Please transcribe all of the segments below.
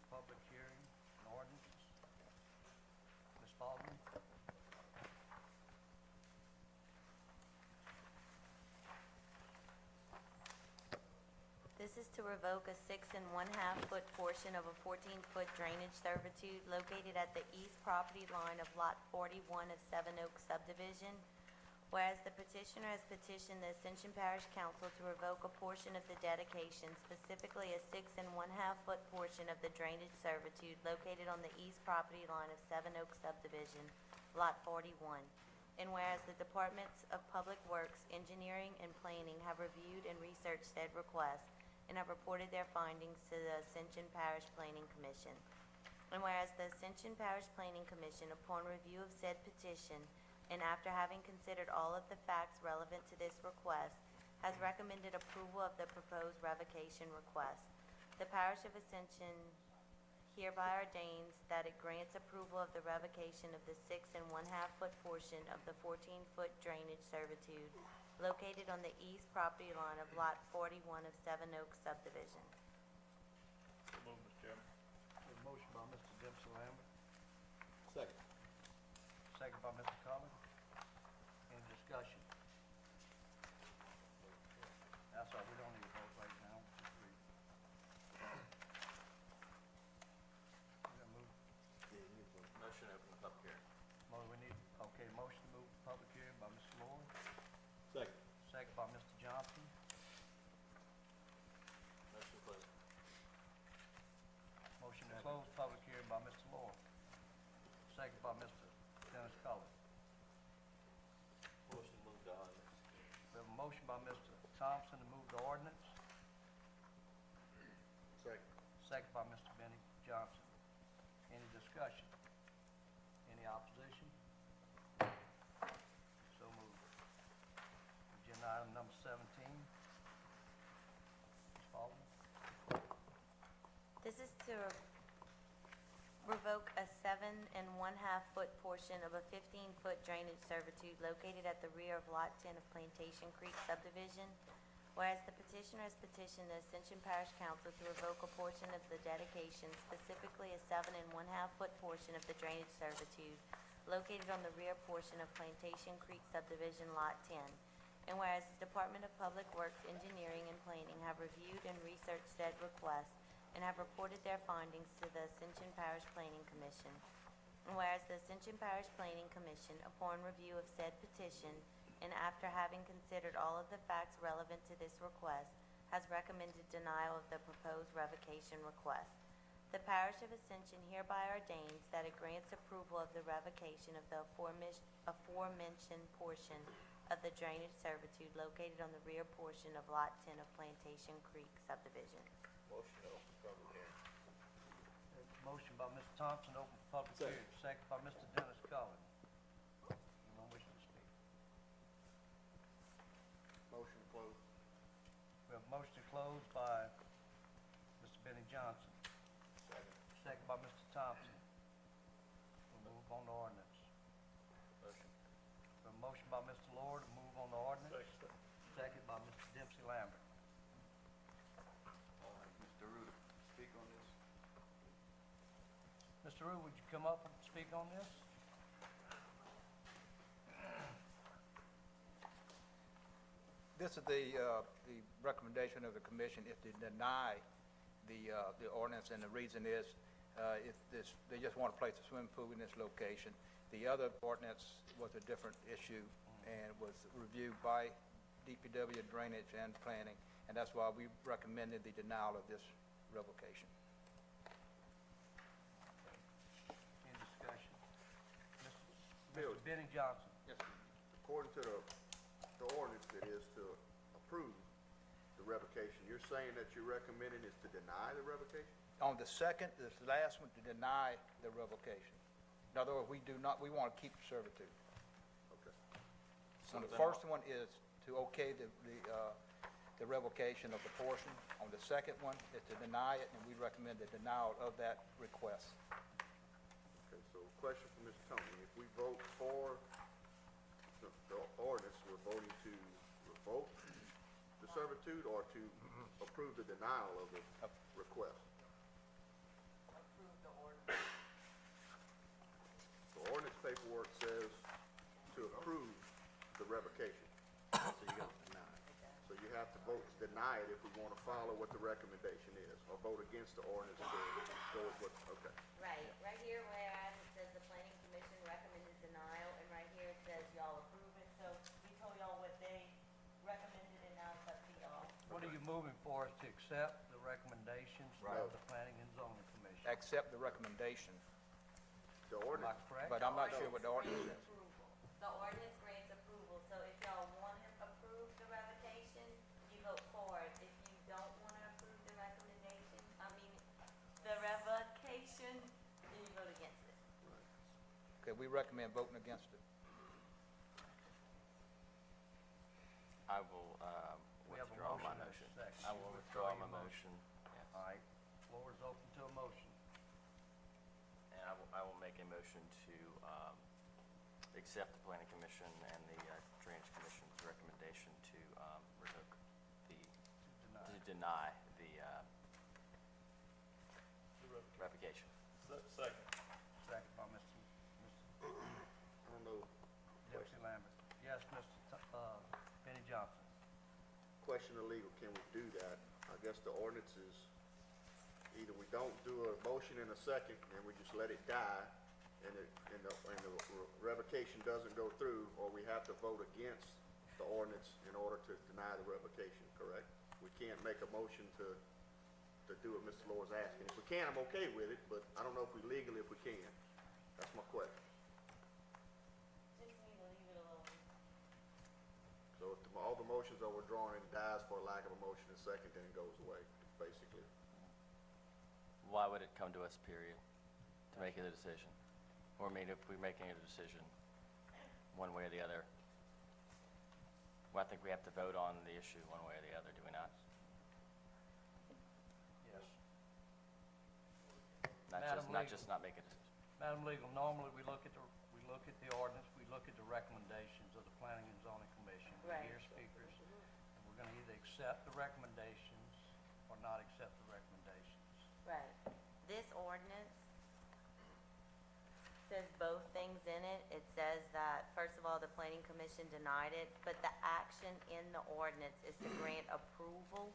public hearing and ordinances. Ms. Baldwin? This is to revoke a 6 1/2 foot portion of a 14-foot drainage servitude located at the east property line of Lot 41 of Seven Oaks subdivision. Whereas the petitioner has petitioned the Ascension Parish Council to revoke a portion of the dedication, specifically a 6 1/2 foot portion of the drainage servitude located on the east property line of Seven Oaks subdivision, Lot 41. And whereas the Departments of Public Works, Engineering, and Planning have reviewed and researched said request and have reported their findings to the Ascension Parish Planning Commission. And whereas the Ascension Parish Planning Commission, upon review of said petition, and after having considered all of the facts relevant to this request, has recommended approval of the proposed revocation request. The Parish of Ascension hereby ordains that it grants approval of the revocation of the 6 1/2 foot portion of the 14-foot drainage servitude located on the east property line of Lot 41 of Seven Oaks subdivision. So moved, Mr. Chairman. A motion by Mr. Dempsey Lambert, Second. second by Mr. Cullen. Any discussion? That's all, we don't need to vote right now. Just read. You gonna move? Motion to open the public hearing. We need, okay, motion to move to public hearing by Mr. Lloyd, Second. second by Mr. Johnson. Motion closed. Motion to close public hearing by Mr. Lloyd, second by Mr. Dennis Cullen. Motion to move to ordinance. We have a motion by Mr. Thompson to move the ordinance, Second. second by Mr. Benny Johnson. Any discussion? Any opposition? So moved. Agenda item number 17. Ms. Baldwin? This is to revoke a 7 1/2 foot portion of a 15-foot drainage servitude located at the rear of Lot 10 of Plantation Creek subdivision. Whereas the petitioner has petitioned the Ascension Parish Council to revoke a portion of the dedication, specifically a 7 1/2 foot portion of the drainage servitude located on the rear portion of Plantation Creek subdivision, Lot 10. And whereas the Department of Public Works, Engineering, and Planning have reviewed and researched said request and have reported their findings to the Ascension Parish Planning Commission. And whereas the Ascension Parish Planning Commission, upon review of said petition, and after having considered all of the facts relevant to this request, has recommended denial of the proposed revocation request. The Parish of Ascension hereby ordains that it grants approval of the revocation of the aforementioned portion of the drainage servitude located on the rear portion of Lot 10 of Plantation Creek subdivision. Motion to open public hearing. Motion by Mr. Thompson to open public Second. hearing, second by Mr. Dennis Cullen. Anyone wishing to speak? Motion closed. We have a motion to close by Mr. Benny Johnson, Second. second by Mr. Thompson. We'll move on to ordinance. Motion. We have a motion by Mr. Lord to move on to ordinance, second by Mr. Dempsey Lambert. All right, Mr. Ruder, speak on this. Mr. Rue, would you come up and speak on this? This is the recommendation of the commission is to deny the ordinance, and the reason is, they just want to place a swimming pool in this location. The other ordinance was a different issue and was reviewed by DPW Drainage and Planning, and that's why we recommended the denial of this revocation. Any discussion? Bill. Mr. Benny Johnson. Yes. According to the ordinance that is to approve the revocation, you're saying that you're recommending is to deny the revocation? On the second, this last one, to deny the revocation. In other words, we want to keep the servitude. Okay. On the first one is to okay the revocation of the portion. On the second one is to deny it, and we recommend the denial of that request. Okay, so question for Mr. Tony. If we vote for the ordinance, we're voting to revoke the servitude or to approve the denial of the request? the revocation. So you got to deny. So you have to vote to deny it if we want to follow what the recommendation is, or vote against the ordinance to go with what, okay. Right here whereas it says the planning commission recommended denial, and right here it says y'all approve it, so we told y'all what they recommended, and now it's up to y'all. What are you moving for, is to accept the recommendations Right. of the Planning and Zoning Commission? Accept the recommendation, The Am I ordinance, correct? but I'm not sure what the ordinance Grants says. approval. The ordinance grants approval, so if y'all want to approve the revocation, you vote for it. If you don't want to approve the recommendation, the revocation, then you vote against it. Okay, we recommend voting against it. I will We have a withdraw my motion and a motion. second. I You will withdraw withdraw your my motion. Yes. All right, floor is open to a motion. And I will make a motion to accept the planning commission and the drainage commission's recommendation to revoke Deny. to deny the revocation. Second. Second by Mr. I don't know, Deputy Lambert. Yes, Mr. Benny Johnson. question of legal, can we do that? I guess the ordinance is, either we don't do a motion in a second, and we just let it die, and the revocation doesn't go through, or we have to vote against the ordinance in order to deny the revocation, correct? We can't make a motion to do what Mr. Lower's asking. If we can, I'm okay with it, but I don't know if we legally, if we can. That's my question. Just need to leave it alone. So if all the motions are withdrawn and it dies for lack of a motion in second, then it goes away, basically. Why would it come to us, period, to make a decision? Or I mean, if we're making a decision one way or the other, well, I think we have to vote on the issue one way or the other, do we not? Yes. Not Madam just Legal. not make a decision. Madam Legal, normally we look at the ordinance, we look at the recommendations of the Planning and Zoning Commission. We Right. hear speakers, and we're gonna either accept the recommendations or not accept the recommendations. Right. This ordinance says both things in it. It says that, first of all, the planning commission denied it, but the action in the ordinance is to grant approval.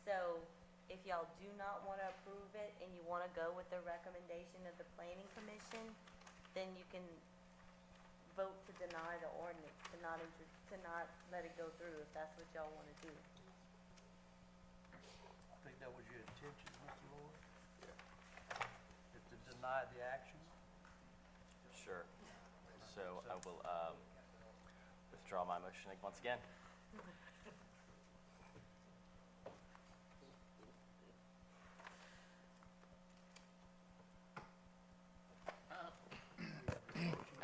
So if y'all do not want to approve it and you want to go with the recommendation of the planning commission, then you can vote to deny the ordinance, to not let it go through, if that's what y'all want to do. I think that was your intention, Mr. Lord? Is to deny the action? Sure. So I will withdraw my motion once again.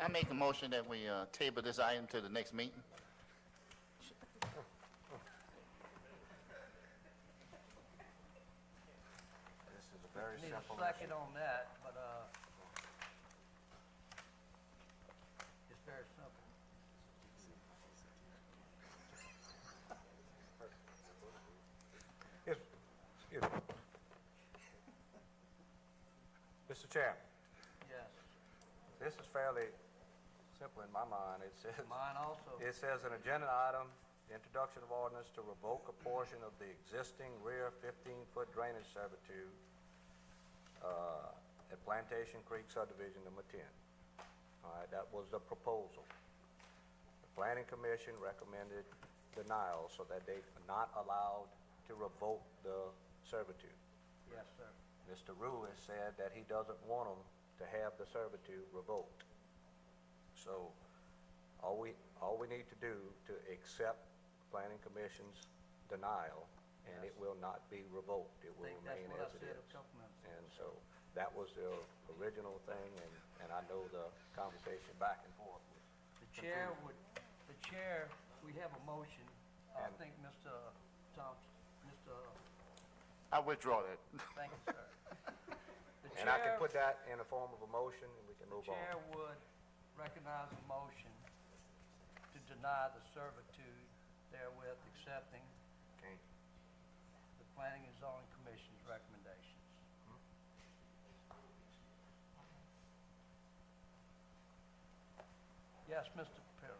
I make a motion that we table this item to the next meeting. This is a very Need a simple second motion. on that, but, it's very simple. Excuse me. Mr. Chairman, Yes. this is fairly simple in my mind. It says, Mine also. it says an agenda item, the introduction of ordinance to revoke a portion of the existing rear 15-foot drainage servitude at Plantation Creek subdivision number 10. All right, that was the proposal. The Planning Commission recommended denial so that they are not allowed to revoke the servitude. Yes, sir. Mr. Ruiz said that he doesn't want them to have the servitude revoked. So all we need to do to accept Planning Commission's denial, and it Yes. will not be revoked. It I will think that's remain what I as it said a is. couple minutes ago. And so that was the original thing, and I know the conversation back and forth. The chair, we have a motion. I And- think Mr. Thompson, I withdraw that. thank you, sir. The And I can chair- put that in the form of a motion, and we can The move on. chair would recognize a motion to deny the servitude, therewith accepting Okay. the Planning and Zoning Commission's recommendations. Yes, Mr. Perry.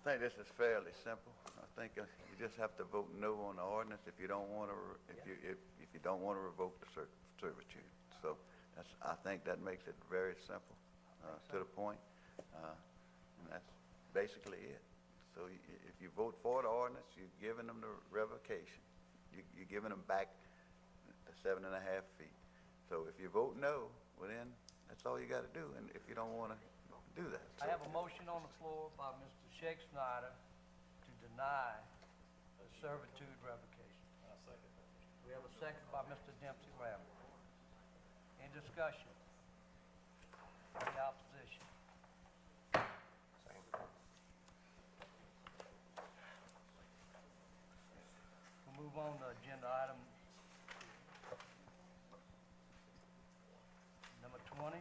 think this is fairly simple. I think you just have to vote no on the ordinance if you don't want to, if you don't want to revoke the servitude. So I think that makes it very simple, to the point, and that's basically it. So if you vote for the ordinance, you're giving them the revocation. You're giving them back the 7.5 feet. So if you vote no, well then, that's all you got to do, and if you don't want to do that. I have a motion on the floor by Mr. Shake Snyder to deny the servitude revocation. We have a second by Mr. Dempsey Lambert. Any discussion? Any opposition? We'll move on to agenda item number 20.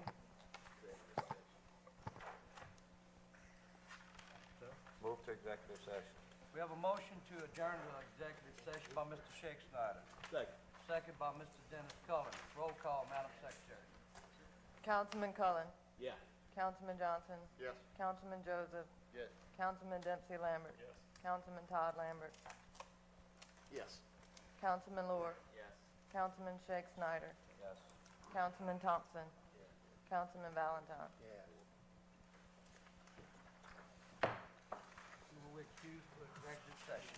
Move to executive session. We have a motion to adjourn to executive session by Mr. Shake Snyder. Second. Second by Mr. Dennis Cullen. Roll call, Madam Secretary. Councilman Cullen. Yeah. Councilman Johnson. Yes. Councilman Joseph. Yes. Councilman Dempsey Lambert. Yes. Councilman Todd Lambert. Yes. Councilman Lohr. Yes. Councilman Shake Snyder. Yes. Councilman Thompson. Councilman Valentine. Yeah. Who will excuse for executive session?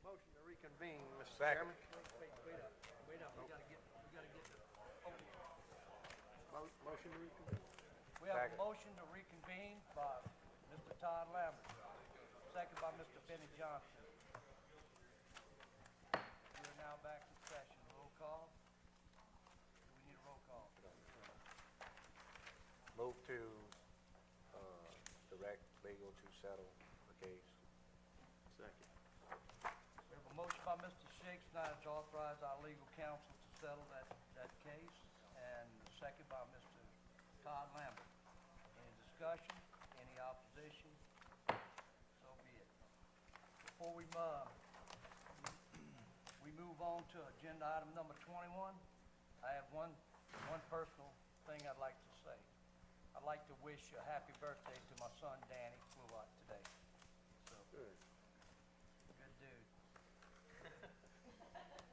Motion to reconvene, Mr. Second. Chairman. Wait up, we gotta get the, Motion to reconvene. we have a Second. motion to reconvene by Mr. Todd Lambert, second by Mr. Benny Johnson. We are now back in session. Roll call. Do we need a roll call? Move to direct legal to settle the case. Second. We have a motion by Mr. Shake Snyder to authorize our legal counsel to settle that case, and a second by Mr. Todd Lambert. Any discussion? Any opposition? So be it. Before we move on to agenda item number 21, I have one personal thing I'd like to say. I'd like to wish a happy birthday to my son Danny, flew out today. So, Good. good dude.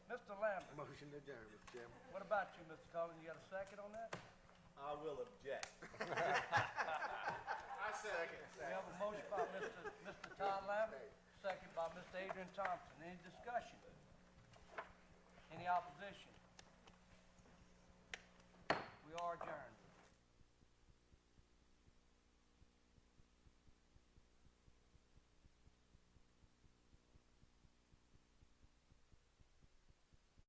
Mr. Lambert, Motion to adjourn, Mr. Chairman. what about you, Mr. Cullen? You got a second on that? I will object. I second. We have a motion by Mr. Todd Lambert, second by Mr. Adrian Thompson. Any discussion? Any opposition?